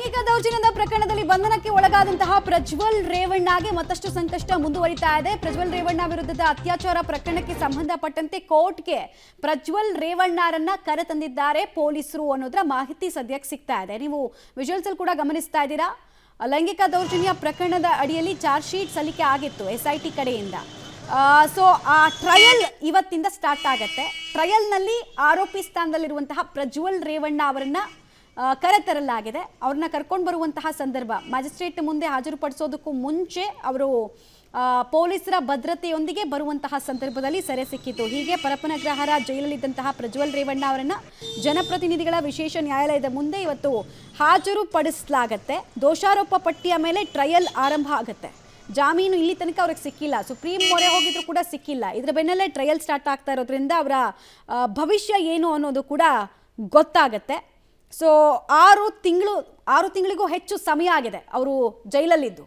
ಲೈಂಗಿಕ ದೌರ್ಜನ್ಯದ ಪ್ರಕರಣದಲ್ಲಿ ಬಂಧನಕ್ಕೆ ಒಳಗಾದಂತಹ ಪ್ರಜ್ವಲ್ ರೇವಣ್ಣಗೆ ಮತ್ತಷ್ಟು ಸಂಕಷ್ಟ ಮುಂದುವರಿತಾ ಇದೆ. ಪ್ರಜ್ವಲ್ ರೇವಣ್ಣ ವಿರುದ್ಧದ ಅತ್ಯಾಚಾರ ಪ್ರಕರಣಕ್ಕೆ ಸಂಬಂಧಪಟ್ಟಂತೆ ಕೋರ್ಟ್ಗೆ ಪ್ರಜ್ವಲ್ ರೇವಣ್ಣರನ್ನ ಕರೆತಂದಿದ್ದಾರೆ ಪೊಲೀಸರು ಅನ್ನೋದರ ಮಾಹಿತಿ ಸದ್ಯಕ್ಕೆ ಸಿಗ್ತಾ ಇದೆ. ನೀವು ವಿಜುವಲ್ಸ್ ಅಲ್ಲಿ ಕೂಡ ಗಮನಿಸ್ತಾ ಇದ್ದೀರಾ. ಲೈಂಗಿಕ ದೌರ್ಜನ್ಯ ಪ್ರಕರಣದ ಅಡಿಯಲ್ಲಿ ಚಾರ್ಜ್ ಶೀಟ್ ಸಲ್ಲಿಕೆ ಆಗಿತ್ತು SIT ಕಡೆಯಿಂದ. ಸೊ ಆ ಟ್ರಯಲ್ ಇವತ್ತಿಂದ ಸ್ಟಾರ್ಟ್ ಆಗುತ್ತೆ. ಟ್ರಯಲ್ನಲ್ಲಿ ಆರೋಪಿ ಸ್ಥಾನದಲ್ಲಿರುವಂತಹ ಪ್ರಜ್ವಲ್ ರೇವಣ್ಣ ಅವರನ್ನ ಕರೆತರಲಾಗಿದೆ. ಅವ್ರನ್ನ ಕರ್ಕೊಂಡು ಬರುವಂತಹ ಸಂದರ್ಭ ಮ್ಯಾಜಿಸ್ಟ್ರೇಟ್ ಮುಂದೆ ಹಾಜರುಪಡಿಸೋದಕ್ಕೂ ಮುಂಚೆ ಅವರು ಪೊಲೀಸರ ಭದ್ರತೆಯೊಂದಿಗೆ ಬರುವಂತಹ ಸಂದರ್ಭದಲ್ಲಿ ಸೆರೆ ಸಿಕ್ಕಿತು. ಹೀಗೆ ಪರಪನಗ್ರಹಾರ ಜೈಲಲ್ಲಿದ್ದಂತಹ ಪ್ರಜ್ವಲ್ ರೇವಣ್ಣ ಅವರನ್ನ ಜನಪ್ರತಿನಿಧಿಗಳ ವಿಶೇಷ ನ್ಯಾಯಾಲಯದ ಮುಂದೆ ಇವತ್ತು ಹಾಜರುಪಡಿಸಲಾಗತ್ತೆ. ದೋಷಾರೋಪ ಪಟ್ಟಿಯ ಮೇಲೆ ಟ್ರಯಲ್ ಆರಂಭ ಆಗುತ್ತೆ. ಜಾಮೀನು ಇಲ್ಲಿ ತನಕ ಅವ್ರಿಗೆ ಸಿಕ್ಕಿಲ್ಲ, ಸುಪ್ರೀಂ ಮೊರೆ ಹೋಗಿದ್ರು ಕೂಡ ಸಿಕ್ಕಿಲ್ಲ. ಇದರ ಬೆನ್ನಲ್ಲೇ ಟ್ರಯಲ್ ಸ್ಟಾರ್ಟ್ ಆಗ್ತಾ ಇರೋದ್ರಿಂದ ಅವರ ಭವಿಷ್ಯ ಏನು ಅನ್ನೋದು ಕೂಡ ಗೊತ್ತಾಗತ್ತೆ. ಸೊ 6 ತಿಂಗಳಿಗೂ ಹೆಚ್ಚು ಸಮಯ ಆಗಿದೆ ಅವರು ಜೈಲಲ್ಲಿದ್ದು.